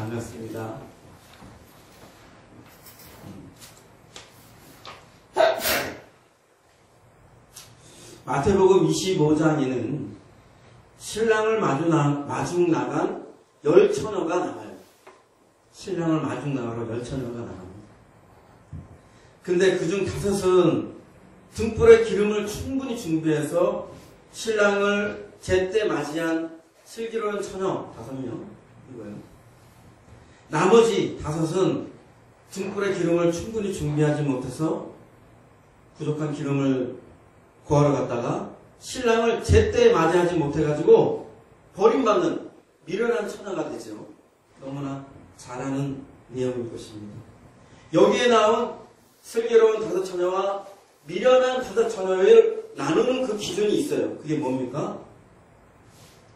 반갑습니다. 마태복음 25장에는 신랑을 마중 나간 열처녀가 나와요. 신랑을 마중 나가러 열처녀가 나갑니다. 근데 그중 5은 등불에 기름을 충분히 준비해서 신랑을 제때 맞이한 슬기로운 처녀 5명 이거예요. 나머지 5은 등불에 기름을 충분히 준비하지 못해서 부족한 기름을 구하러 갔다가 신랑을 제때 맞이하지 못해가지고 버림받는 미련한 처녀가 되죠. 너무나 잘 아는 내용일 것입니다. 여기에 나온 슬기로운 5 처녀와 미련한 5 처녀를 나누는 그 기준이 있어요. 그게 뭡니까?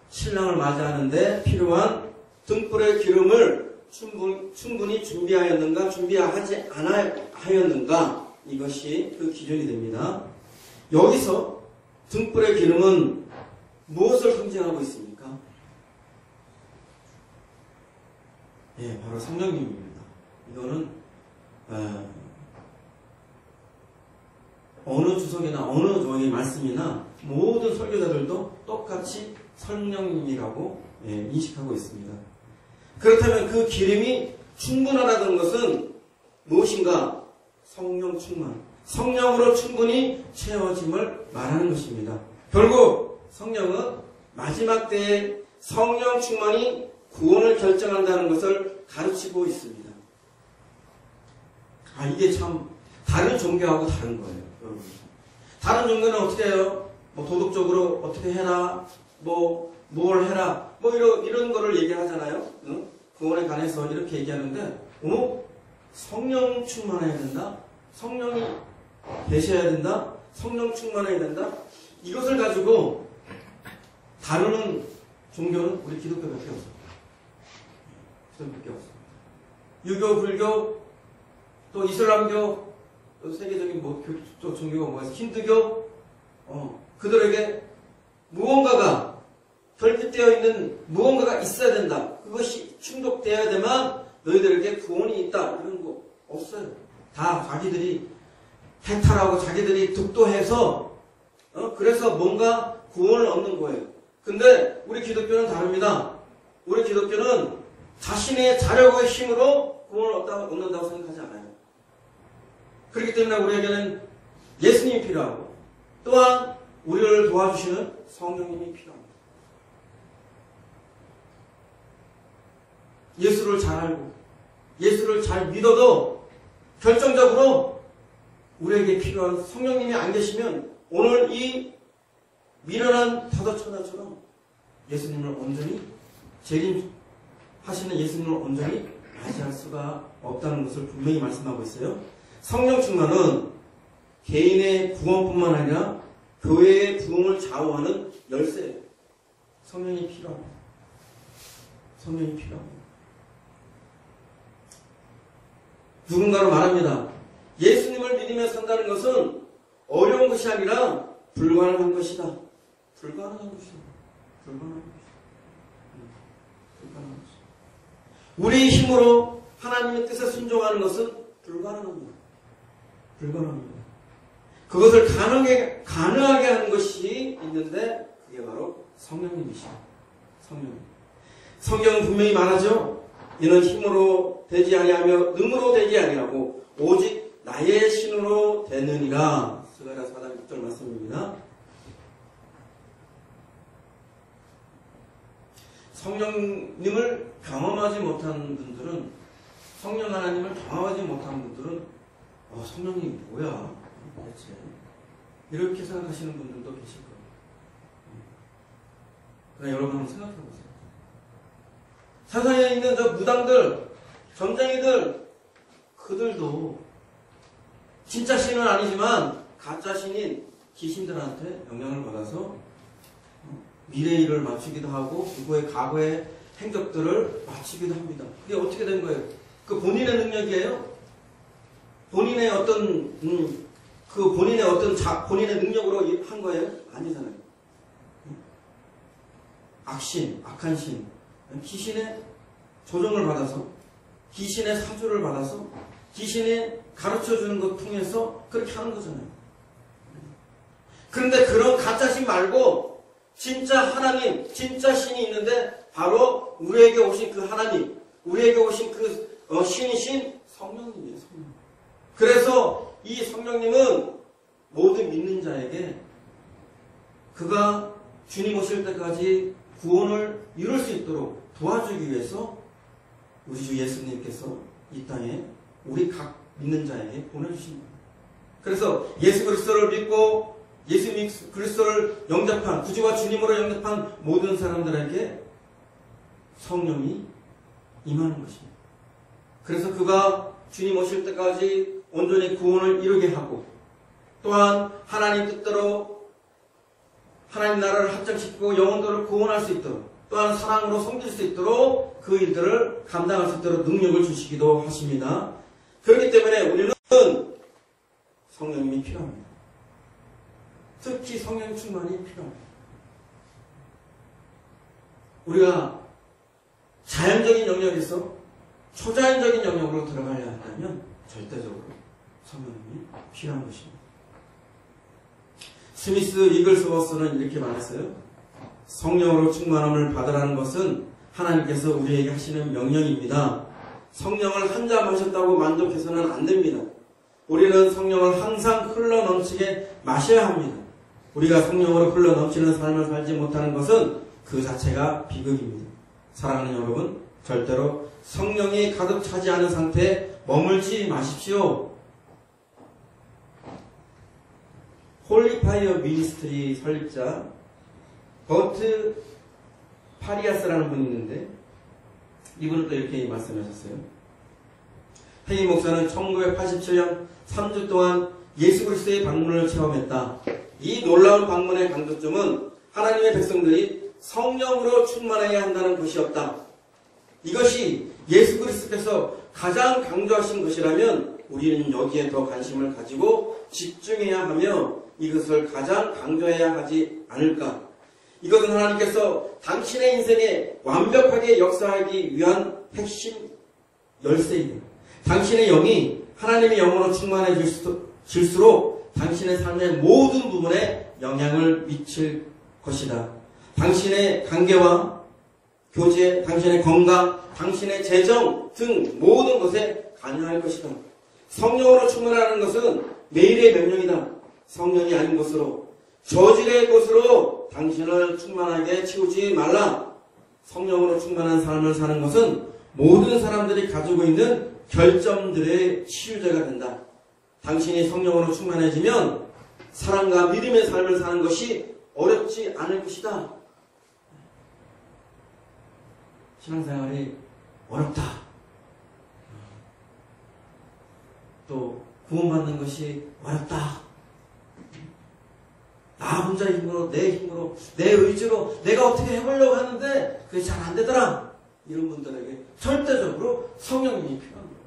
신랑을 맞이하는데 필요한 등불의 기름을 충분히 준비하였는가, 준비하지 않았는가, 이것이 그 기준이 됩니다. 여기서 등불의 기름은 무엇을 상징하고 있습니까? 예, 바로 성령님입니다. 이거는 어느 주석이나 어느 종의 말씀이나 모든 설교자들도 똑같이 성령님이라고 인식하고 있습니다. 그렇다면 그 기름이 충분하다는 것은 무엇인가? 성령 충만. 성령으로 충분히 채워짐을 말하는 것입니다. 결국 성령은 마지막 때에 성령 충만이 구원을 결정한다는 것을 가르치고 있습니다. 이게 참 다른 종교하고 다른 거예요. 여러분. 다른 종교는 어떻게 해요? 도덕적으로 어떻게 해라, 뭘 해라, 이런 거를 얘기하잖아요. 응? 구원에 관해서 이렇게 얘기하는데, 성령 충만해야 된다? 성령이 계셔야 된다? 성령 충만해야 된다? 이것을 가지고 다루는 종교는 우리 기독교밖에 없어요. 기독교밖에 없어요. 유교, 불교, 또 이슬람교, 또 세계적인 또 종교가 뭐가 있어요? 힌두교, 그들에게 무언가가 결핍되어 있는 무언가가 있어야 된다. 그것이 충족되어야 되면 너희들에게 구원이 있다. 이런 거 없어요. 다 자기들이 해탈하고 자기들이 득도해서 그래서 뭔가 구원을 얻는 거예요. 근데 우리 기독교는 다릅니다. 우리 기독교는 자신의 자력의 힘으로 구원을 얻는다고 생각하지 않아요. 그렇기 때문에 우리에게는 예수님이 필요하고 또한 우리를 도와주시는 성령님이 필요합니다. 예수를 잘 알고 예수를 잘 믿어도 결정적으로 우리에게 필요한 성령님이 안 계시면 오늘 이 미련한 5 처녀처럼 예수님을 온전히 재림하시는 예수님을 온전히 맞이할 수가 없다는 것을 분명히 말씀하고 있어요. 성령 충만은 개인의 구원뿐만 아니라 교회의 부흥을 좌우하는 열쇠예요. 성령이 필요합니다. 성령이 필요합니다. 누군가로 말합니다. 예수님을 믿으며 산다는 것은 어려운 것이 아니라 불가능한 것이다. 불가능한 것이다. 불가능한 것이다. 불가능한 것이다. 우리 힘으로 하나님의 뜻에 순종하는 것은 불가능합니다. 불가능합니다. 그것을 가능하게 하는 것이 있는데 그게 바로 성령님이시다. 성령님. 성경은 분명히 말하죠. 이는 힘으로 되지 아니하며 능으로 되지 아니하고 오직 나의 신으로 되느니라. 스가랴 4장 6절 말씀입니다. 성령님을 경험하지 못한 분들은 성령 하나님을 경험하지 못한 분들은 성령님이 뭐야 대체 이렇게 생각하시는 분들도 계실 거예요. 그러나 여러분 한번 생각해 보세요. 세상에 있는 저 무당들, 점쟁이들, 그들도 진짜 신은 아니지만 가짜 신인 귀신들한테 영향을 받아서 미래의 일을 맞추기도 하고 누구의 과거의 행적들을 맞추기도 합니다. 그게 어떻게 된 거예요? 그 본인의 능력이에요? 본인의 어떤 본인의 능력으로 한 거예요? 아니잖아요. 악신, 악한 신, 귀신의 조종을 받아서 귀신의 사주를 받아서 귀신이 가르쳐주는 것 통해서 그렇게 하는 거잖아요. 그런데 그런 가짜신 말고 진짜 하나님, 진짜 신이 있는데 바로 우리에게 오신 그 하나님, 우리에게 오신 그 신이신 성령님이에요. 성령. 그래서 이 성령님은 모든 믿는 자에게 그가 주님 오실 때까지 구원을 이룰 수 있도록 도와주기 위해서 우리 주 예수님께서 이 땅에 우리 각 믿는 자에게 보내주신 거예요. 그래서 예수 그리스도를 믿고 예수 그리스도를 영접한, 구주와 주님으로 영접한 모든 사람들에게 성령이 임하는 것입니다. 그래서 그가 주님 오실 때까지 온전히 구원을 이루게 하고 또한 하나님 뜻대로 하나님 나라를 확장시키고 영혼들을 구원할 수 있도록 또한 사랑으로 섬길 수 있도록 그 일들을 감당할 수 있도록 능력을 주시기도 하십니다. 그렇기 때문에 우리는 성령님이 필요합니다. 특히 성령 충만이 필요합니다. 우리가 자연적인 영역에서 초자연적인 영역으로 들어가야 한다면 절대적으로 성령님이 필요한 것입니다. 스미스 이글스워스는 이렇게 말했어요. 성령으로 충만함을 받으라는 것은 하나님께서 우리에게 하시는 명령입니다. 성령을 한 잔 마셨다고 만족해서는 안 됩니다. 우리는 성령을 항상 흘러넘치게 마셔야 합니다. 우리가 성령으로 흘러넘치는 삶을 살지 못하는 것은 그 자체가 비극입니다. 사랑하는 여러분, 절대로 성령이 가득 차지 않은 상태에 머물지 마십시오. 홀리파이어 미니스트리 설립자 버트 파리아스라는 분이 있는데 이분은 또 이렇게 말씀하셨어요. 헤이 목사는 1987년 3주 동안 예수 그리스도의 방문을 체험했다. 이 놀라운 방문의 강조점은 하나님의 백성들이 성령으로 충만해야 한다는 것이었다. 이것이 예수 그리스도께서 가장 강조하신 것이라면 우리는 여기에 더 관심을 가지고 집중해야 하며 이것을 가장 강조해야 하지 않을까. 이것은 하나님께서 당신의 인생에 완벽하게 역사하기 위한 핵심 열쇠입니다. 당신의 영이 하나님의 영으로 충만해질수록 당신의 삶의 모든 부분에 영향을 미칠 것이다. 당신의 관계와 교제, 당신의 건강, 당신의 재정 등 모든 것에 관여할 것이다. 성령으로 충만하는 것은 매일의 명령이다. 성령이 아닌 것으로, 저질의 것으로 당신을 충만하게 채우지 말라. 성령으로 충만한 삶을 사는 것은 모든 사람들이 가지고 있는 결점들의 치유제가 된다. 당신이 성령으로 충만해지면 사랑과 믿음의 삶을 사는 것이 어렵지 않을 것이다. 신앙생활이 어렵다. 또 구원받는 것이 어렵다. 나 혼자의 힘으로, 내 힘으로, 내 의지로 내가 어떻게 해보려고 하는데 그게 잘 안 되더라. 이런 분들에게 절대적으로 성령님이 필요한 거예요.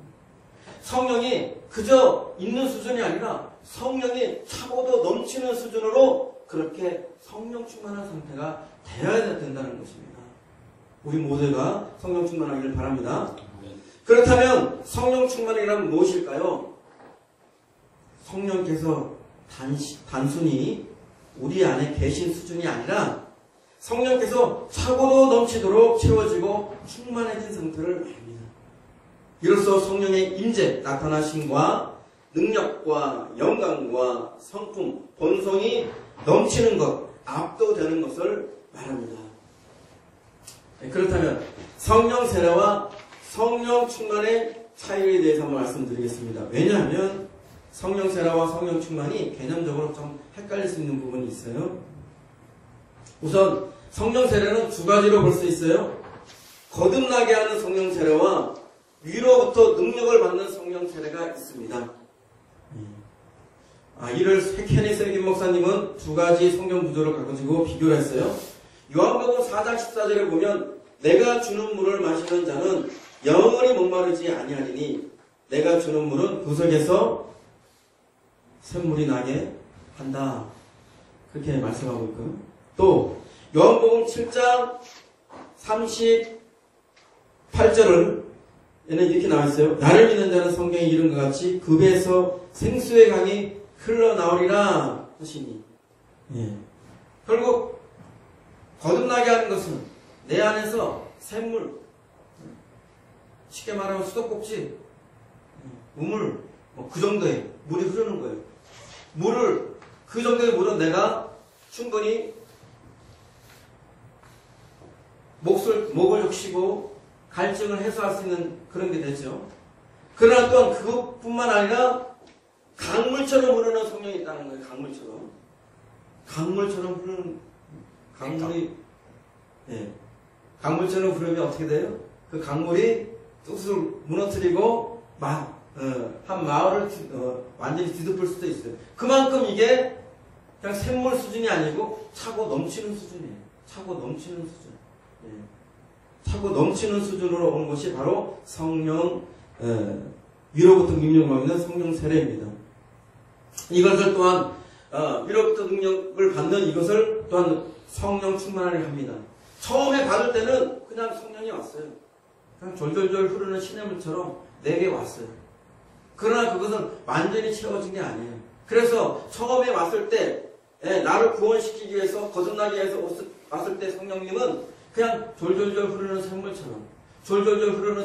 성령이 그저 있는 수준이 아니라 성령이 차고도 넘치는 수준으로 그렇게 성령 충만한 상태가 되어야 된다는 것입니다. 우리 모두가 성령 충만하기를 바랍니다. 그렇다면 성령 충만이란 무엇일까요? 성령께서 단순히 우리 안에 계신 수준이 아니라 성령께서 차고도 넘치도록 채워지고 충만해진 상태를 말합니다. 이로써 성령의 임재, 나타나심과 능력과 영광과 성품, 본성이 넘치는 것, 압도되는 것을 말합니다. 그렇다면 성령 세례와 성령 충만의 차이에 대해서 한번 말씀드리겠습니다. 왜냐하면 성령 세례와 성령 충만이 개념적으로 좀 헷갈릴 수 있는 부분이 있어요. 우선 성령 세례는 두 가지로 볼 수 있어요. 거듭나게 하는 성령 세례와 위로부터 능력을 받는 성령 세례가 있습니다. 이를 케니스 김 목사님은 두 가지 성경 구조를 가지고 비교를 했어요. 요한복음 4장 14절에 보면 내가 주는 물을 마시는 자는 영원히 목마르지 아니하리니 내가 주는 물은 그 속에서 샘물이 나게 한다. 그렇게 말씀하고 있고요. 또 요한복음 7장 38 8절을 얘는 이렇게 나와있어요. 나를 믿는 자는 성경에 이른 것 같이 그 배에서 생수의 강이 흘러나오리라 하시니. 예. 결국 거듭나게 하는 것은 내 안에서 샘물, 쉽게 말하면 수도꼭지, 우물, 그 정도의 물이 흐르는 거예요. 물을, 그 정도의 물은 내가 충분히 목을 적시고 갈증을 해소할 수 있는 그런 게 되죠. 그러나 또한 그것뿐만 아니라 강물처럼 흐르는 성령이 있다는 거예요. 강물처럼 흐르는 강물이, 예. 강물처럼 흐르면 어떻게 돼요? 그 강물이 뚝뚝 무너뜨리고 한 마을을 완전히 뒤덮을 수도 있어요. 그만큼 이게 그냥 샘물 수준이 아니고 차고 넘치는 수준이에요. 차고 넘치는 수준. 예. 차고 넘치는 수준으로 온 것이 바로 성령, 위로부터 능력을 받는 성령 세례입니다. 이것을 또한 위로부터 능력을 받는 이것을 또한 성령 충만을 합니다. 처음에 받을 때는 그냥 성령이 왔어요. 그냥 졸졸졸 흐르는 시냇물처럼 내게 왔어요. 그러나 그것은 완전히 채워진 게 아니에요. 그래서 처음에 왔을 때 나를 구원시키기 위해서 거듭나기 위해서 왔을 때 성령님은 그냥 졸졸졸 흐르는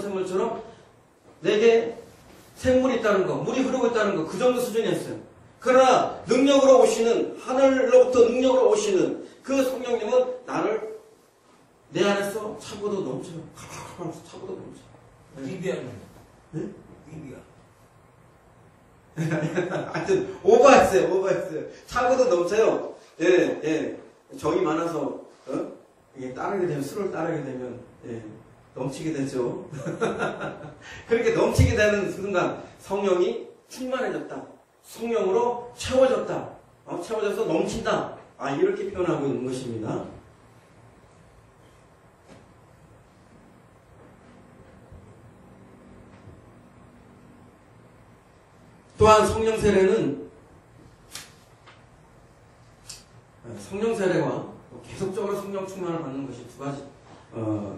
샘물처럼 내게 생물이 있다는 거, 물이 흐르고 있다는 거, 그 정도 수준이었어요. 그러나 능력으로 오시는, 하늘로부터 능력으로 오시는 그 성령님은 나를 내 안에서 차고도 넘쳐요. 차고도 넘쳐. 위비하는. 네? 위비야. 하여튼 오버했어요. 차고도 넘쳐요. 예. 정이 많아서 이게 술을 따르게 되면 넘치게 되죠. 그렇게 넘치게 되는 순간 성령이 충만해졌다. 성령으로 채워졌다. 채워져서 넘친다. 이렇게 표현하고 있는 것입니다. 또한 성령 세례는 성령 세례와 계속적으로 성령 충만을 받는 것이 두 가지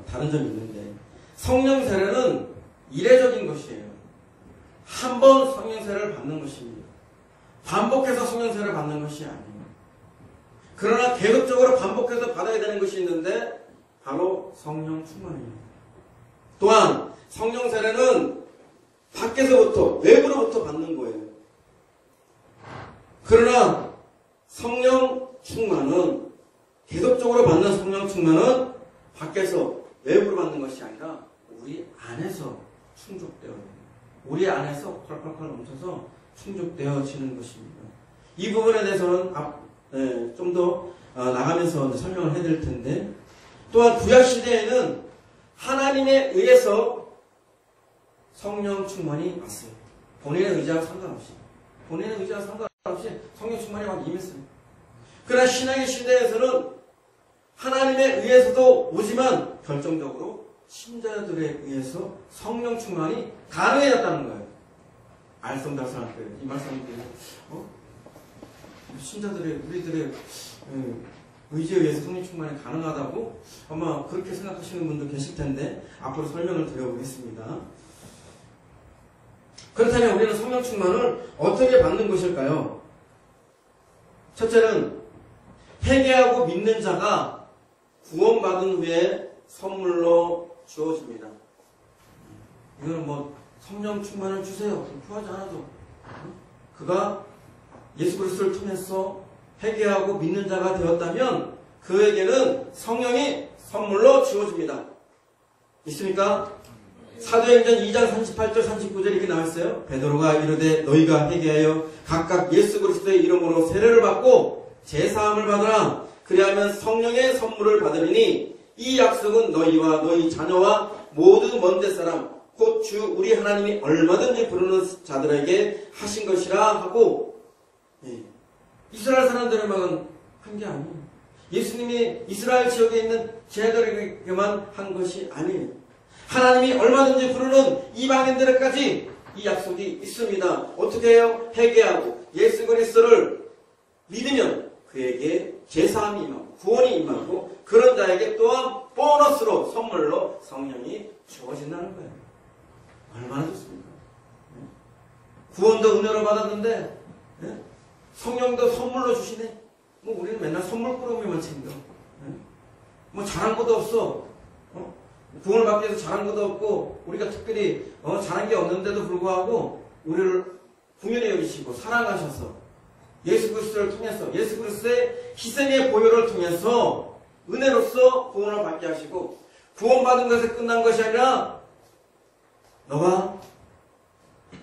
다른 점이 있는데, 성령 세례는 이례적인 것이에요. 한 번 성령 세례를 받는 것입니다. 반복해서 성령 세례를 받는 것이 아니에요. 그러나 계속적으로 반복해서 받아야 되는 것이 있는데 바로 성령 충만입니다. 또한 성령 세례는 밖에서부터, 외부로부터 받는 거예요. 그러나 성령 충만은, 계속적으로 받는 성령 충만은 밖에서 외부로 받는 것이 아니라 우리 안에서 충족되어요. 우리 안에서 펄펄펄 넘쳐서 충족되어지는 것입니다. 이 부분에 대해서는 좀 더 나가면서 설명을 해드릴 텐데, 또한 구약시대에는 하나님에 의해서 성령 충만이 왔어요. 본인의 의지와 상관없이 성령 충만이 막 임했어요. 그러나 신앙의 시대에서는 하나님에 의해서도 오지만 결정적으로 신자들에 의해서 성령 충만이 가능해졌다는 거예요. 알쏭달쏭할 거예요. 이 말씀이 신자들의, 우리들의 의지에 의해서 성령 충만이 가능하다고 아마 그렇게 생각하시는 분도 계실 텐데 앞으로 설명을 드려보겠습니다. 그렇다면 우리는 성령 충만을 어떻게 받는 것일까요? 첫째는 회개하고 믿는 자가 구원받은 후에 선물로 주어집니다. 이거는 성령 충만을 주세요. 구하지 않아도 그가 예수 그리스도를 통해서 회개하고 믿는 자가 되었다면 그에게는 성령이 선물로 주어집니다. 있습니까? 사도행전 2장 38절 39절 이렇게 나와있어요. 베드로가 이르되 너희가 회개하여 각각 예수 그리스도의 이름으로 세례를 받고 제사함을 받으라. 그리하면 성령의 선물을 받으리니 이 약속은 너희와 너희 자녀와 모두 먼데 사람 곧 주 우리 하나님이 얼마든지 부르는 자들에게 하신 것이라 하고, 이스라엘 사람들에만 한 게 아니에요. 예수님이 이스라엘 지역에 있는 제자들에게만 한 것이 아니에요. 하나님이 얼마든지 부르는 이방인들에게까지 이 약속이 있습니다. 어떻게 해요? 회개하고 예수 그리스도를 믿으면 그에게 제사함이 임하고 구원이 임하고 그런 자에게 또한 보너스로 선물로 성령이 주어진다는 거예요. 얼마나 좋습니까? 구원도 은혜로 받았는데 성령도 선물로 주시네. 뭐 우리는 맨날 선물 꾸러미만 챙겨. 뭐 잘한 것도 없어. 구원을 받기 위해서 잘한 것도 없고 우리가 특별히 잘한 게 없는데도 불구하고 우리를 궁연히 여기시고 사랑하셔서 예수 그리스도를 통해서 예수 그리스도의 희생의 보혈을 통해서 은혜로서 구원을 받게 하시고 구원받은 것에 끝난 것이 아니라 너가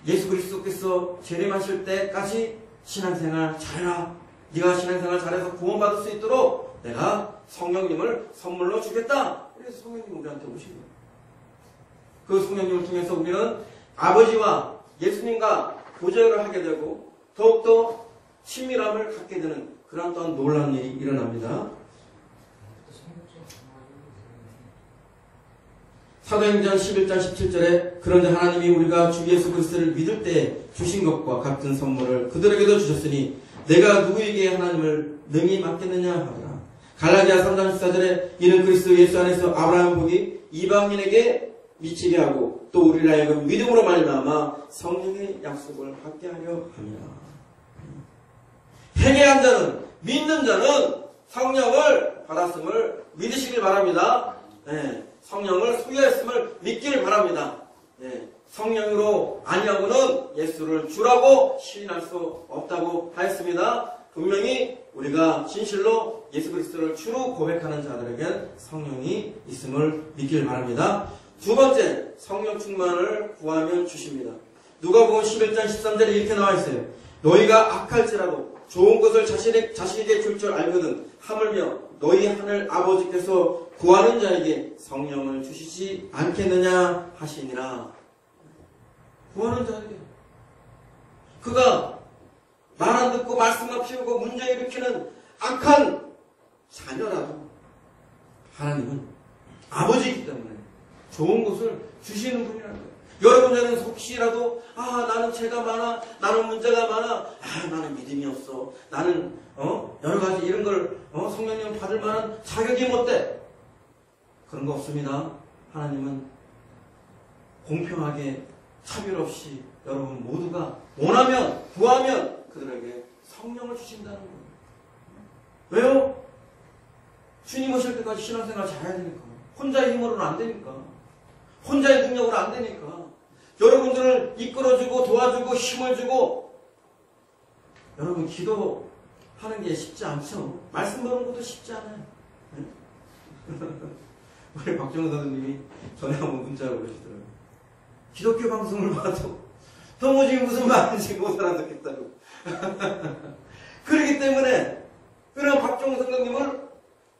예수 그리스도께서 재림하실 때까지 신앙생활 잘해라. 네가 신앙생활 잘해서 구원받을 수 있도록 내가 성령님을 선물로 주겠다. 그래서 성령님이 우리한테 오신 거예요. 그 성령님을 통해서 우리는 아버지와 예수님과 교제를 하게 되고 더욱더 친밀함을 갖게 되는 그런 또한 놀라운 일이 일어납니다. 사도행전 11장 17절에 그런데 하나님이 우리가 주 예수 그리스도를 믿을 때 주신 것과 같은 선물을 그들에게도 주셨으니 내가 누구에게 하나님을 능히 맡겠느냐 하더라. 갈라디아 3장 14절에 이는 그리스도 예수 안에서 아브라함 복이 이방인에게 미치게 하고 또 우리를 하여금 믿음으로 말미암아 성령의 약속을 받게 하려 함이라. 회개한 자는 믿는 자는 성령을 받았음을 믿으시길 바랍니다. 성령을 소유했음을 믿기를 바랍니다. 성령으로 아니하고는 예수를 주라고 시인할 수 없다고 하였습니다. 분명히 우리가 진실로 예수 그리스도를 주로 고백하는 자들에겐 성령이 있음을 믿기를 바랍니다. 두 번째, 성령 충만을 구하면 주십니다. 누가복음 11장 13절에 이렇게 나와 있어요. 너희가 악할지라도 좋은 것을 자신에게 줄 줄 알거든 하물며 너희 하늘 아버지께서 구하는 자에게 성령을 주시지 않겠느냐 하시니라. 구하는 자에게 그가 말 안 듣고 말씀만 피우고 문제 일으키는 악한 자녀라도 하나님은 아버지이기 때문에 좋은 것을 주시는 분이라는 거예요. 여러분들은 혹시라도 나는 죄가 많아, 나는 문제가 많아, 나는 믿음이 없어, 나는 여러 가지 이런 걸 성령님 받을 만한 자격이 못 돼. 그런 거 없습니다. 하나님은 공평하게 차별 없이 여러분 모두가 원하면 구하면 그들에게 성령을 주신다는 거예요. 왜요? 주님 오실 때까지 신앙생활 잘해야 되니까. 혼자의 힘으로는 안 되니까. 혼자의 능력으로 안 되니까. 여러분들을 이끌어주고 도와주고 힘을 주고 여러분 기도하는 게 쉽지 않죠. 말씀 보는 것도 쉽지 않아요. 우리 박정우 선생님이 전에 한번 문자를 보내시더라고요. 기독교 방송을 봐도 도무지 무슨 말인지 못 알아듣겠다고. 그렇기 때문에 그런 박정우 선생님을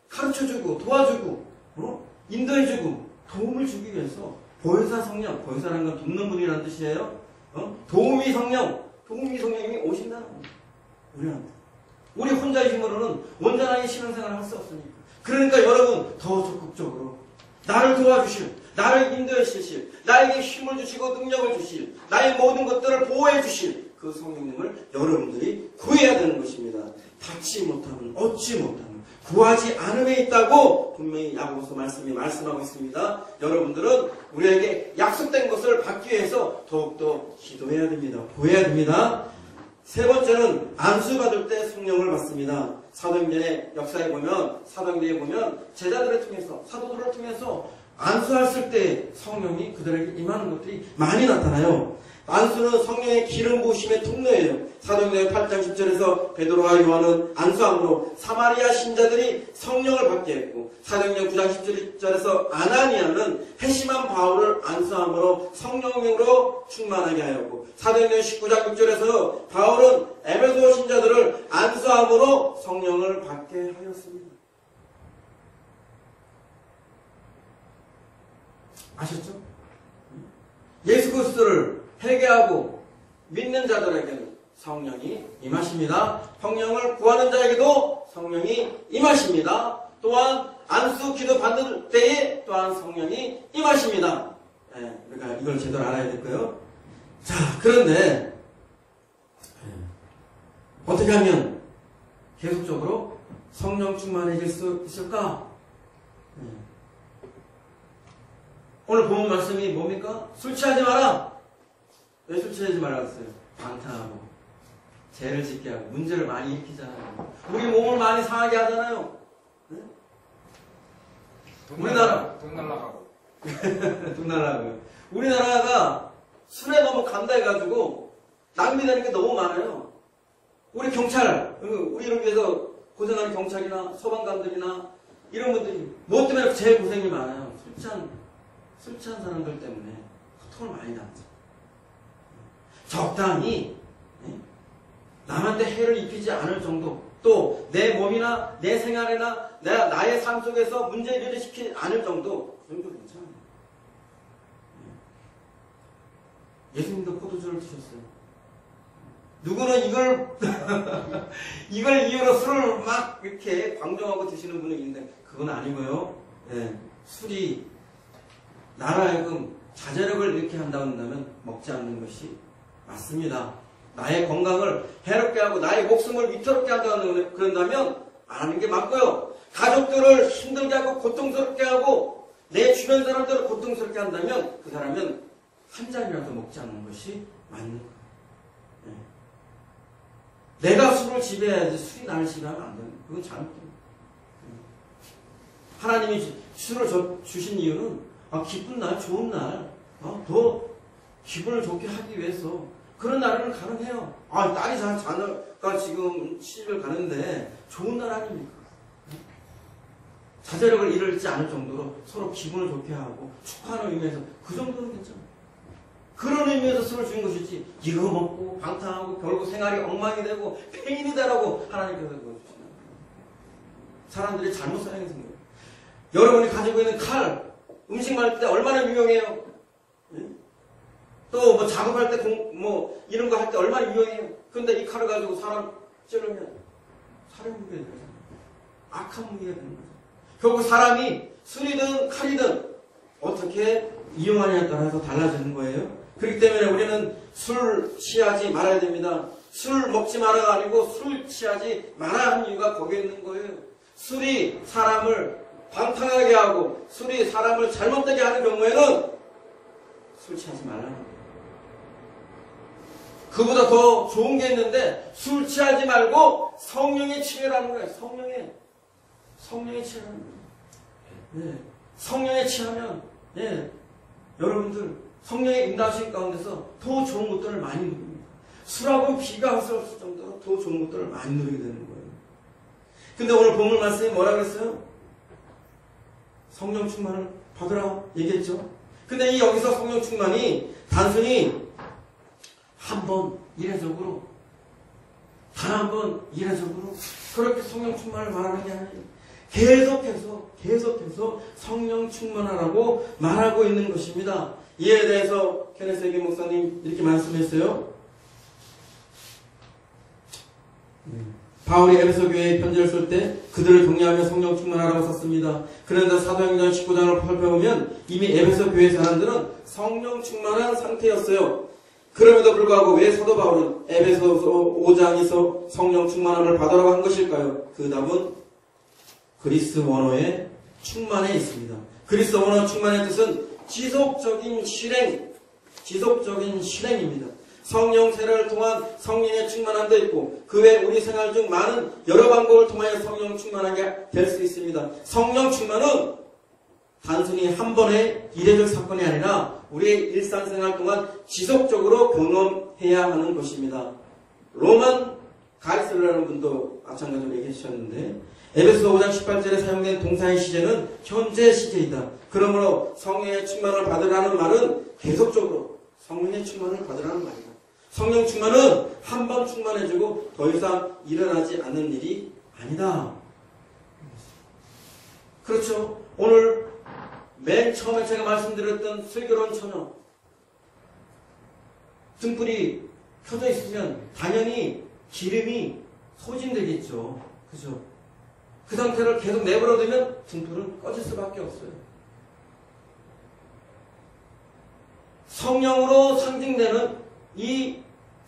가르쳐주고 도와주고 인도해주고 도움을 주기 위해서 보혜사 성령, 보혜사라는 건 돕는 분이라는 뜻이에요. 도우미 성령님이 오신다는 겁니다. 우리한테. 우리 혼자의 힘으로는 온전하게 신앙생활을 할 수 없으니까. 그러니까 여러분 더 적극적으로 나를 도와주실, 나를 인도해 주실, 나에게 힘을 주시고 능력을 주실, 나의 모든 것들을 보호해 주실 그 성령님을 여러분들이 구해야 되는 것입니다. 받지 못하면 얻지 못하는 구하지 않음에 있다고 분명히 야고보서 말씀이 말씀하고 있습니다. 여러분들은 우리에게 약속된 것을 받기 위해서 더욱더 기도해야 됩니다. 구해야 됩니다. 세 번째는 안수받을 때 성령을 받습니다. 사도행전의 역사에 보면 사도행전에 보면 제자들을 통해서 사도들을 통해서 안수했을 때 성령이 그들에게 임하는 것들이 많이 나타나요. 안수는 성령의 기름 부으심의 통로예요. 사도행전 8장 10절에서 베드로와 요한은 안수함으로 사마리아 신자들이 성령을 받게 했고 사도행전 9장 10절에서 아나니아는 회심한 바울을 안수함으로 성령으로 충만하게 하였고 사도행전 19장 6절에서 바울은 에베소 신자들을 안수함으로 성령을 받게 하였습니다. 아셨죠? 예수 그리스도를 회개하고 믿는 자들에게는 성령이 임하십니다. 성령을 구하는 자에게도 성령이 임하십니다. 또한 안수 기도 받는 때에 또한 성령이 임하십니다. 우리가 이걸 제대로 알아야 될까요? 자, 그런데 어떻게 하면 계속적으로 성령 충만해질 수 있을까? 네. 오늘 본 말씀이 뭡니까? 술 취하지 마라! 왜 술 취하지 말라 그랬어요? 방탕하고, 죄를 짓게 하고, 문제를 많이 일으키잖아요. 우리 몸을 많이 상하게 하잖아요. 네? 우리나라. 돈 날라가고. 돈 날라가고. 우리나라가 술에 너무 감다해가지고, 낭비되는 게 너무 많아요. 우리 경찰, 우리를 위해서 고생하는 경찰이나 소방관들이나 이런 분들이 무엇 때문에 제일 고생이 많아요? 술 취한 사람들 때문에 고통을 많이 당하죠. 적당히 남한테 해를 입히지 않을 정도, 또 내 몸이나 내 생활이나 나의 삶 속에서 문제를 시키지 않을 정도, 그 정도 괜찮아요. 예수님도 포도주를 드셨어요. 누구는 이걸 이유로 술을 막 이렇게 광정하고 드시는 분이 있는데, 그건 아니고요. 네, 술이 나로 하여금 자제력을 이렇게 한다면 먹지 않는 것이 맞습니다. 나의 건강을 해롭게 하고 나의 목숨을 위태롭게 그런다면 안 하는 게 맞고요. 가족들을 힘들게 하고 고통스럽게 하고 내 주변 사람들을 고통스럽게 한다면 그 사람은 한 잔이라도 먹지 않는 것이 맞는 거예요. 네. 내가 술을 지배해야지 술이 나를 지배하면 안 되는 거예요. 그건 잘못된 거예요. 하나님이 술을 주신 이유는 기쁜 날, 좋은 날, 더 기분을 좋게 하기 위해서 그런 날은 가능해요. 딸이 자녀가 지금 시집을 가는데 좋은 날 아닙니까? 자제력을 잃지 않을 정도로 서로 기분을 좋게 하고 축하하는 의미에서 그 정도는 괜찮아요. 그런 의미에서 술을 주는 것이지, 이거 먹고 방탕하고 결국 생활이 엉망이 되고 폐인이 되라고 하나님께서 그걸 주시는 거예요. 사람들이 잘못 사용해서 그래요. 여러분이 가지고 있는 칼, 음식 만들 때 얼마나 유용해요? 또 뭐 작업할 때 이런 거 할 때 얼마나 유용해요? 근데 이 칼을 가지고 사람 찌르면 살인 무기가 되잖아요. 악한 무기가 되는 거죠. 결국 사람이 술이든 칼이든 어떻게 이용하냐에 따라서 달라지는 거예요. 그렇기 때문에 우리는 술 취하지 말아야 됩니다. 술 먹지 마라가 아니고 술 취하지 말아야 하는 이유가 거기에 있는 거예요. 술이 사람을 방탕하게 하고 술이 사람을 잘못되게 하는 경우에는 술 취하지 말라는 거예요. 그보다 더 좋은 게 있는데 술 취하지 말고 성령에 취하라는 거예요. 성령에 취하라는 거예요. 네. 성령에 취하면 여러분들 성령의 인도하심 가운데서 더 좋은 것들을 많이 누립니다. 술하고는 비교할 수 없을 정도로 더 좋은 것들을 많이 누리게 되는 거예요. 근데 오늘 본문 말씀이 뭐라 그랬어요? 성령 충만을 받으라 얘기했죠. 근데 이 여기서 성령 충만이 단순히 한 번 이례적으로, 단 한 번 이례적으로 그렇게 성령 충만을 말하는 게 아니에요. 계속해서 성령 충만하라고 말하고 있는 것입니다. 이에 대해서 케네스 해긴 목사님 이렇게 말씀했어요. 바울이 에베소 교회에 편지를 쓸 때 그들을 격려하며 성령 충만하라고 썼습니다. 그런데 사도행전 19장을 살펴보면 이미 에베소 교회 사람들은 성령 충만한 상태였어요. 그럼에도 불구하고 왜 사도 바울은 에베소서 5장에서 성령 충만함을 받으라고 한 것일까요? 그 답은 그리스 원어의 충만에 있습니다. 그리스 원어 충만의 뜻은 지속적인 실행입니다. 성령 세례를 통한 성령의 충만함도 있고 그 외 우리 생활 중 많은 여러 방법을 통하여 성령 충만하게 될 수 있습니다. 성령 충만은 단순히 한 번의 이례적 사건이 아니라 우리의 일상생활 동안 지속적으로 경험해야 하는 것입니다. 로만 가이슬라는 분도 마찬가지로 얘기해 주셨는데 에베소 5장 18절에 사용된 동사의 시제는 현재 시제이다. 그러므로 성령의 충만을 받으라는 말은 계속적으로 성령의 충만을 받으라는 말이다. 성령 충만은 한 번 충만해지고 더 이상 일어나지 않는 일이 아니다. 그렇죠. 오늘 맨 처음에 제가 말씀드렸던 슬기로운 처녀, 등불이 켜져 있으면 당연히 기름이 소진되겠죠. 그죠? 그 상태를 계속 내버려두면 등불은 꺼질 수밖에 없어요. 성령으로 상징되는 이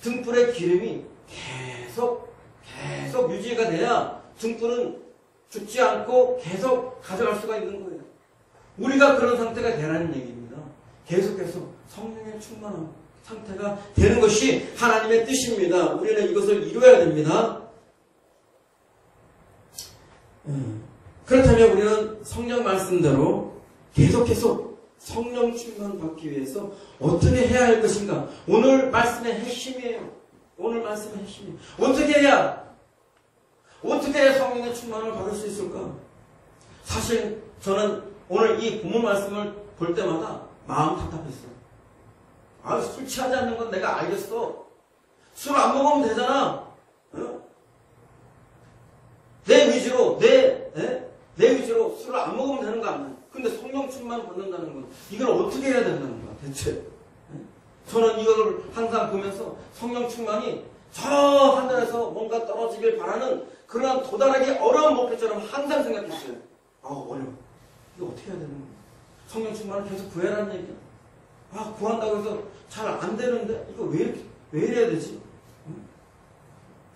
등불의 기름이 계속 유지가 돼야 등불은 죽지 않고 계속 가져갈 수가 있는 거예요. 우리가 그런 상태가 되라는 얘기입니다. 계속해서 성령의 충만한 상태가 되는 것이 하나님의 뜻입니다. 우리는 이것을 이루어야 됩니다. 그렇다면 우리는 성령 말씀대로 계속해서 성령 충만 받기 위해서 어떻게 해야 할 것인가? 오늘 말씀의 핵심이에요. 오늘 말씀의 핵심이에요. 어떻게 해야 성령의 충만을 받을 수 있을까? 사실 저는 오늘 이 본문 말씀을 볼 때마다 마음 답답했어요. 술 취하지 않는 건 내가 알겠어. 술 안 먹으면 되잖아. 내 위주로 술을 안 먹으면 되는 거 아니야. 근데 성령 충만 받는다는 건 이걸 어떻게 해야 된다는 거야, 대체. 저는 이걸 항상 보면서 성령 충만이 저 하늘에서 뭔가 떨어지길 바라는 그러한 도달하기 어려운 목표처럼 항상 생각했어요. 어려워. 이거 어떻게 해야 되는 거야? 성령 충만을 계속 구해라는 얘기야. 구한다고 해서 잘 안 되는데 이거 왜 이래야 되지?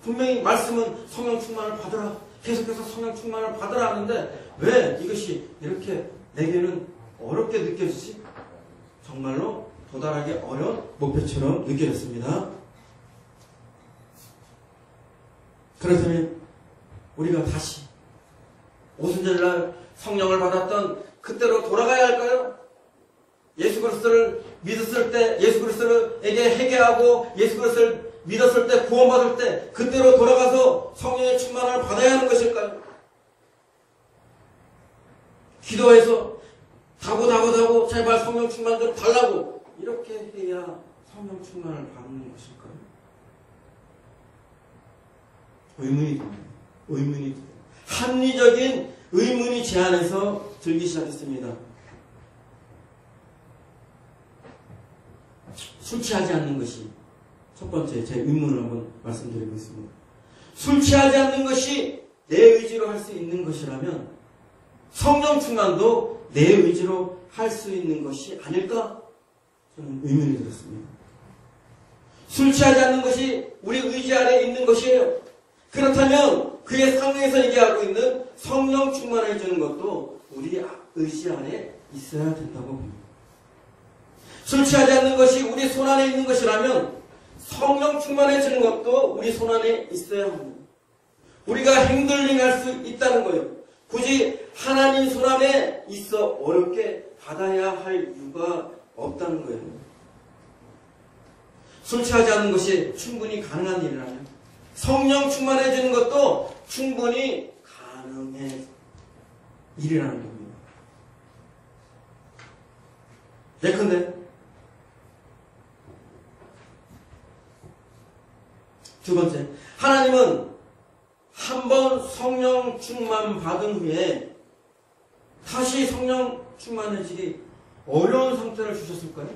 분명히 말씀은 성령 충만을 받으라. 계속해서 성령 충만을 받으라 하는데 왜 이것이 이렇게 내게는 어렵게 느껴지지? 정말로 도달하기 어려운 목표처럼 느껴졌습니다. 그렇다면 우리가 다시 오순절날 성령을 받았던 그때로 돌아가야 할까요? 예수 그리스도를 믿었을 때, 예수 그리스도에게 회개하고 예수 그리스도를 믿었을 때, 구원받을 때 그때로 돌아가서 성령의 충만을 받아야 하는 것일까요? 기도해서 다고 제발 성령 충만 좀 달라고 이렇게 해야 성령 충만을 받는 것일까요? 의문이 듭니다. 합리적인 의문이 제 안에서 들기 시작했습니다. 술 취하지 않는 것이 첫 번째 제 의문을 한번 말씀드리고 있습니다. 술 취하지 않는 것이 내 의지로 할 수 있는 것이라면 성령 충만도 내 의지로 할 수 있는 것이 아닐까? 저는 의문이 들었습니다. 술 취하지 않는 것이 우리 의지 아래에 있는 것이에요. 그렇다면 그의 상에서 얘기하고 있는 성령 충만해 주는 것도 우리 의지 안에 있어야 된다고 봅니다. 술 취하지 않는 것이 우리 손 안에 있는 것이라면 성령 충만해 주는 것도 우리 손 안에 있어야 합니다. 우리가 행들링할 수 있다는 거예요. 굳이 하나님 손 안에 있어 어렵게 받아야 할 이유가 없다는 거예요. 술 취하지 않는 것이 충분히 가능한 일이라면 성령 충만해 주는 것도 충분히 가능한 일이라는 겁니다. 예컨대 두 번째, 하나님은 한 번 성령 충만 받은 후에 다시 성령 충만해지기 어려운 상태를 주셨을까요?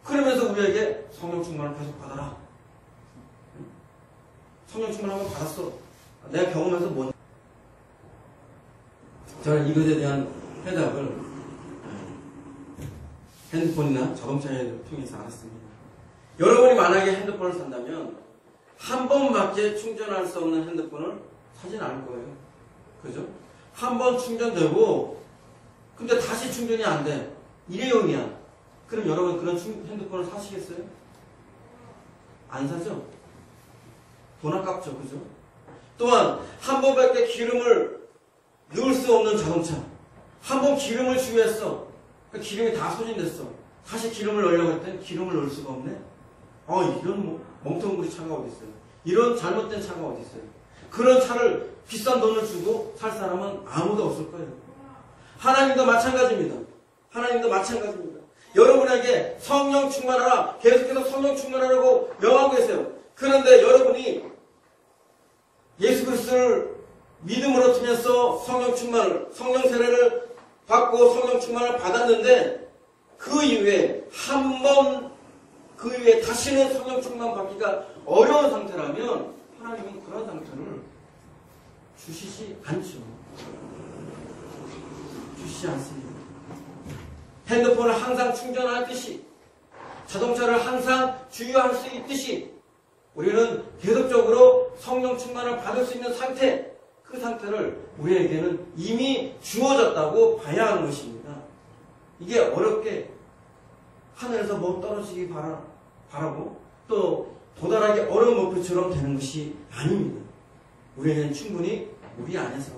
그러면서 우리에게 성령 충만을 계속 받아라. 성령 충만 한번 받았어. 내가 경험해서 뭔지. 저는 이것에 대한 해답을 핸드폰이나 자동차를 통해서 알았습니다. 여러분이 만약에 핸드폰을 산다면 한 번밖에 충전할 수 없는 핸드폰을 사진 않을 거예요. 그죠? 한 번 충전되고 근데 다시 충전이 안 돼. 일회용이야. 그럼 여러분 그런 핸드폰을 사시겠어요? 안 사죠? 돈 아깝죠. 그죠? 또한 한 번밖에 기름을 넣을 수 없는 자동차. 한 번 기름을 주유했어. 기름이 다 소진됐어. 다시 기름을 넣으려고 했더니 기름을 넣을 수가 없네. 이런 멍텅구리 차가 어디 있어요? 이런 잘못된 차가 어디 있어요? 그런 차를 비싼 돈을 주고 살 사람은 아무도 없을 거예요. 하나님도 마찬가지입니다. 여러분에게 성령 충만하라, 계속해서 성령 충만하라고 명하고 계세요. 그런데 여러분이 예수 그리스도를 믿음으로 통해서 성령 세례를 받고 성령 충만을 받았는데 그 이후에 다시는 성령 충만 받기가 어려운 상태라면 하나님은 그런 상태를 주시지 않습니다. 핸드폰을 항상 충전하듯이 자동차를 항상 주유할 수 있듯이 우리는 계속적으로 성령 충만을 받을 수 있는 상태, 그 상태를 우리에게는 이미 주어졌다고 봐야 하는 것입니다. 이게 어렵게 하늘에서 뭐 떨어지기 바라고 또 도달하기 어려운 목표처럼 되는 것이 아닙니다. 우리에게는 충분히 우리 안에서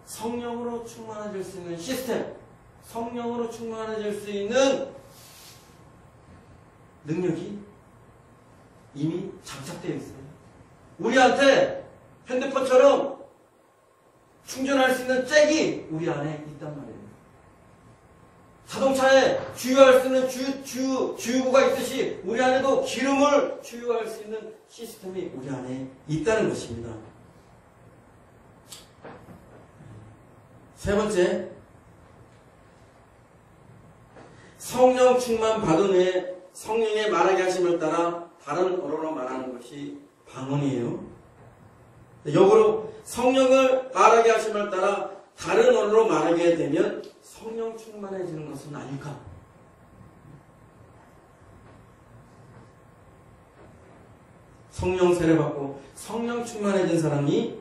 성령으로 충만해질 수 있는 시스템, 성령으로 충만해질 수 있는 능력이 이미 장착되어 있어요. 우리한테 핸드폰처럼 충전할 수 있는 잭이 우리 안에 있단 말이에요. 자동차에 주유할 수 있는 주유구가 있듯이 우리 안에도 기름을 주유할 수 있는 시스템이 우리 안에 있다는 것입니다. 세 번째, 성령 충만 받은 후에 성령의 말하게 하심을 따라 다른 언어로 말하는 것이 방언이에요. 역으로 성령을 말하게 하심을 따라 다른 언어로 말하게 되면 성령 충만해지는 것은 아닐까? 성령 세례받고 성령 충만해진 사람이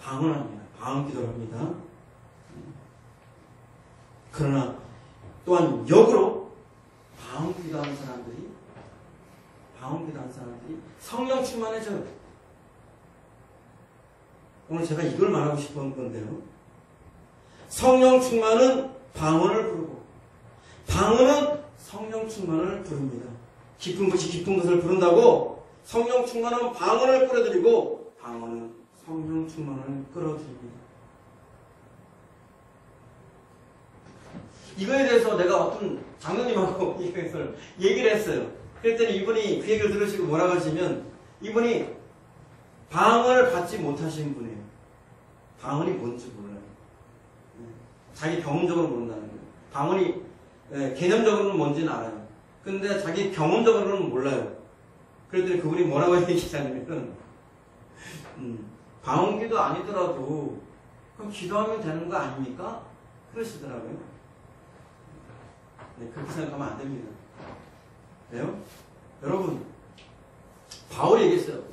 방언합니다. 방언 기도를 합니다. 그러나 또한 역으로 방언 기도하는 사람들이 성령 충만해져요. 오늘 제가 이걸 말하고 싶은 건데요. 성령 충만은 방언을 부르고 방언은 성령 충만을 부릅니다. 깊은 것이 깊은 것을 부른다고 성령 충만은 방언을 끌어들이고 방언은 성령 충만을 끌어들입니다. 이거에 대해서 내가 어떤 장로님하고 이것을 얘기를 했어요. 그랬더니 이분이 그 얘기를 들으시고 뭐라고 하시면 이분이 방언을 받지 못하신 분이에요. 방언이 뭔지 몰라요. 자기 경험적으로 모른다는 거예요. 방언이 개념적으로는 뭔지는 알아요. 근데 자기 경험적으로는 몰라요. 그랬더니 그분이 뭐라고 얘기하냐면 방언기도 아니더라도 그럼 기도하면 되는 거 아닙니까? 그러시더라고요. 네, 그렇게 생각하면 안 됩니다. 왜요? 여러분, 바울이 얘기했어요.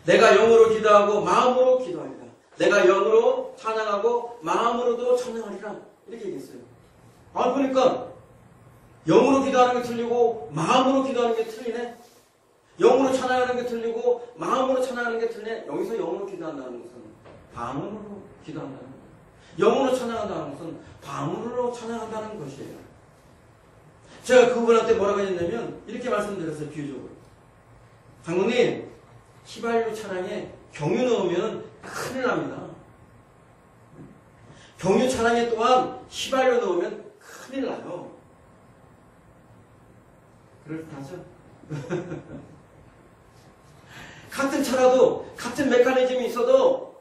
내가 영으로 기도하고 마음으로 기도하리라. 내가 영으로 찬양하고 마음으로도 찬양하리라. 이렇게 얘기했어요. 아, 그러니까 영으로 기도하는 게 틀리고 마음으로 기도하는 게 틀리네. 영으로 찬양하는 게 틀리고 마음으로 찬양하는 게 틀리네. 여기서 영으로 기도한다는 것은 방언으로 기도한다는 거예요. 영으로 찬양한다는 것은 방언으로 찬양한다는 것이에요. 제가 그분한테 뭐라고 했냐면 이렇게 말씀드렸어요. 비유적으로. 장로님, 휘발유 차량에 경유 넣으면 큰일 납니다. 경유 차량에 또한 휘발유 넣으면 큰일 나요. 그렇다죠? 같은 차라도 같은 메커니즘이 있어도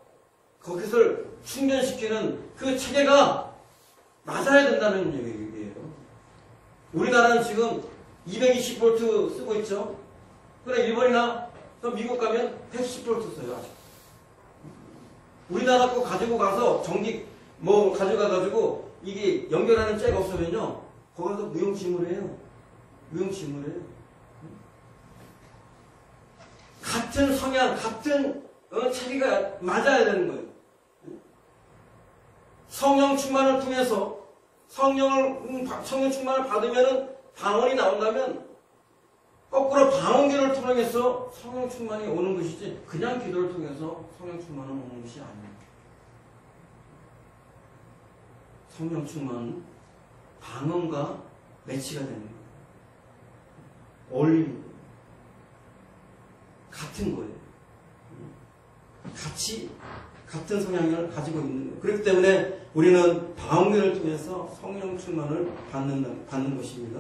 거기서 충전시키는 그 체계가 맞아야 된다는 얘기예요. 우리나라는 지금 220V 쓰고 있죠. 그래 일본이나 미국 가면 110V 써요. 아직. 우리나라 거 가지고 가서 전기 뭐 가져가가지고 이게 연결하는 잭 없으면요 거기서 무용지물해요. 무용지물해요. 같은 성향, 같은 체계가 맞아야 되는 거예요. 성령 충만을 통해서 성령 충만을 받으면 방언이 나온다면 거꾸로 방언기를 통해서 성령 충만이 오는 것이지 그냥 기도를 통해서 성령 충만은 오는 것이 아닙니다. 성령 충만은 방언과 매치가 되는 거예요. 어울리는 거예요. 같은 거예요. 같은 성향을 가지고 있는 거예요. 그렇기 때문에 우리는 방언기를 통해서 성령 충만을 받는 것입니다.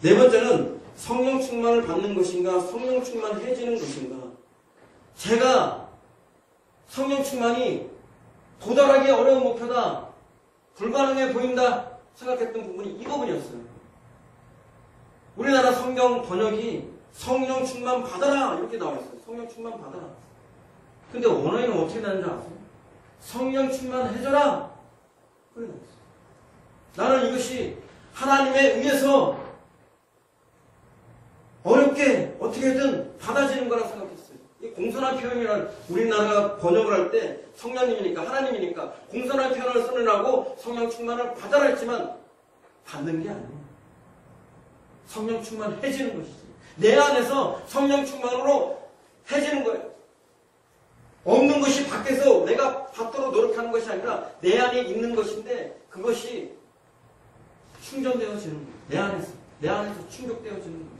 네 번째는 성령 충만을 받는 것인가, 성령 충만해지는 것인가. 제가 성령 충만이 도달하기 어려운 목표다, 불가능해 보인다 생각했던 부분이 이 부분이었어요. 우리나라 성경 번역이 성령 충만 받아라 이렇게 나와 있어요. 성령 충만 받아라. 근데 원어에는 어떻게 나는지 아세요? 성령 충만해져라. 그래 나와 있어요. 나는 이것이 하나님에 의해서 어렵게 어떻게든 받아지는 거라 생각했어요. 이 공손한 표현이란 우리나라가 번역을 할 때 성령님이니까 하나님이니까 공손한 표현을 쓰느라고 성령 충만을 받아라 했지만 받는 게 아니에요. 성령 충만해지는 것이지. 내 안에서 성령 충만으로 해지는 거예요. 없는 것이 밖에서 내가 받도록 노력하는 것이 아니라 내 안에 있는 것인데 그것이 충전되어지는 거예요. 내 안에서 충족되어지는 거예요.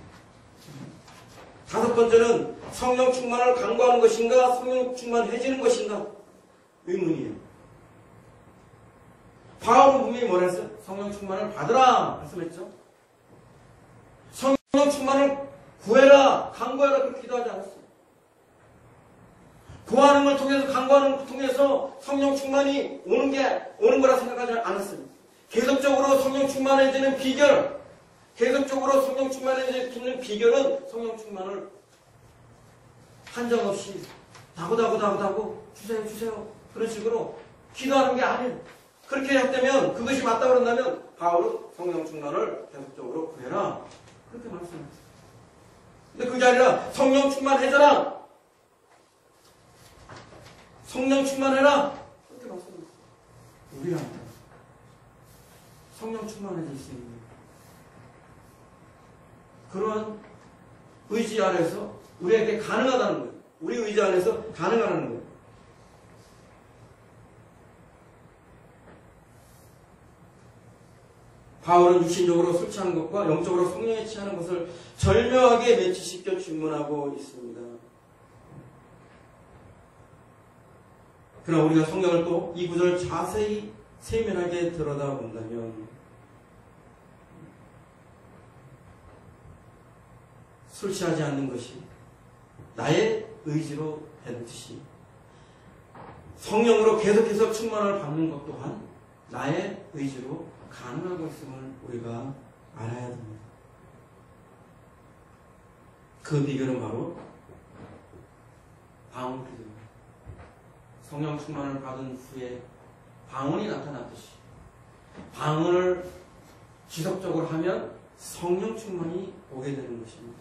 다섯 번째는 성령 충만을 강구하는 것인가 성령 충만해지는 것인가 의문이에요. 바울은 분명히 뭐라 했어요? 성령 충만을 받으라 말씀했죠. 성령 충만을 구해라 강구해라 그렇게 기도하지 않았어요. 구하는 걸 통해서 강구하는 걸 통해서 성령 충만이 오는 거라 생각하지 않았어요. 계속적으로 성령 충만해지는 비결 계속적으로 성령 충만해지는 비결은 성령 충만을 한정없이 다고 주세요 그런 식으로 기도하는 게 아니에요. 그렇게 했다면 그것이 맞다고 그런다면 바울은 성령 충만을 계속적으로 구해라 그렇게 말씀했어요. 근데 그게 아니라 성령 충만해져라 성령 충만해라 그렇게 말씀했어요. 우리한테 성령 충만해질 수 있는 그런 의지 안에서 우리에게 가능하다는 거예요. 우리 의지 안에서 가능하다는 거예요. 바울은 육신적으로 술 취하는 것과 영적으로 성령에 취하는 것을 절묘하게 매치시켜 질문하고 있습니다. 그러나 우리가 성경을 또 이 구절을 자세히 세밀하게 들여다본다면 술 취하지 않는 것이 나의 의지로 되듯이 성령으로 계속해서 충만을 받는 것 또한 나의 의지로 가능한 것임을 우리가 알아야 됩니다. 그 비결은 바로 방언 기도입니다. 성령 충만을 받은 후에 방언이 나타났듯이 방언을 지속적으로 하면 성령 충만이 오게 되는 것입니다.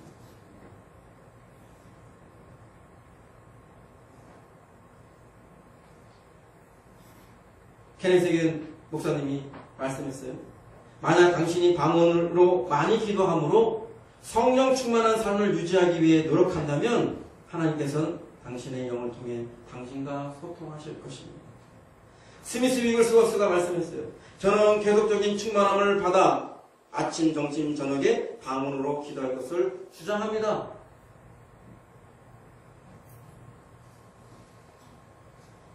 케네세겐 목사님이 말씀했어요. 만약 당신이 방언으로 많이 기도함으로 성령 충만한 삶을 유지하기 위해 노력한다면 하나님께서는 당신의 영을 통해 당신과 소통하실 것입니다. 스미스 위글스워스가 말씀했어요. 저는 계속적인 충만함을 받아 아침, 점심, 저녁에 방언으로 기도할 것을 주장합니다.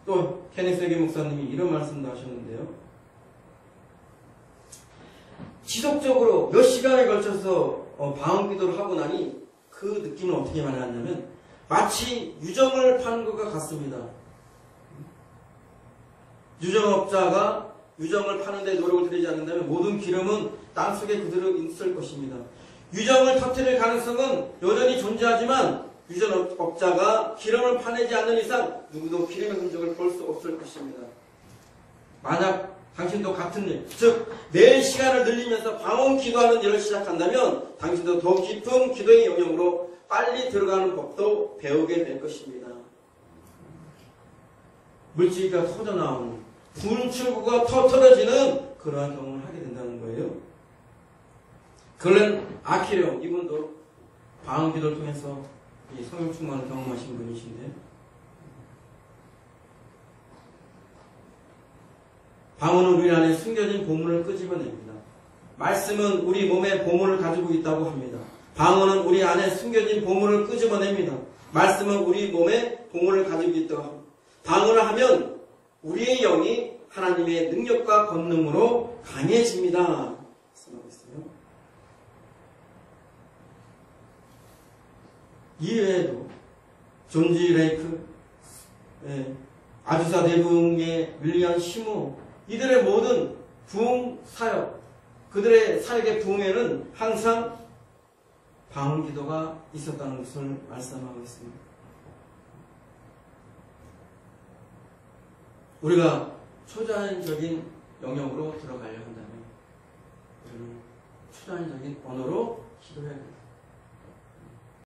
또 케네세겐 목사님이 이런 말씀도 하셨는데요. 지속적으로 몇 시간에 걸쳐서 방언 기도를 하고 나니 그 느낌은 어떻게 말하냐면 마치 유정을 파는 것과 같습니다. 유정업자가 유정을 파는데 노력을 들이지 않는다면 모든 기름은 땅속에 그대로 있을 것입니다. 유정을 터뜨릴 가능성은 여전히 존재하지만 유정업자가 기름을 파내지 않는 이상 누구도 기름의 흔적을 볼 수 없을 것입니다. 만약 당신도 같은 일, 즉 매일 시간을 늘리면서 방언 기도하는 일을 시작한다면 당신도 더 깊은 기도의 영역으로 빨리 들어가는 법도 배우게 될 것입니다. 물질기가 터져나오는 분출구가 터져지는 그러한 경험을 하게 된다는 거예요. 글렌 아키레오 이분도 방언 기도를 통해서 이 성령 충만을 경험하신 분이신데 방언은 우리 안에 숨겨진 보물을 끄집어냅니다. 말씀은 우리 몸에 보물을 가지고 있다고 합니다. 방언은 우리 안에 숨겨진 보물을 끄집어냅니다. 말씀은 우리 몸에 보물을 가지고 있다고 합니다. 방언을 하면 우리의 영이 하나님의 능력과 권능으로 강해집니다. 말씀하고 있어요. 이외에도 존 지 레이크, 아주사 대부흥의 윌리엄 시모 이들의 모든 부흥 사역, 그들의 사역의 부흥에는 항상 방언 기도가 있었다는 것을 말씀하고 있습니다. 우리가 초자연적인 영역으로 들어가려 한다면 우리는 초자연적인 언어로 기도해야 됩니다.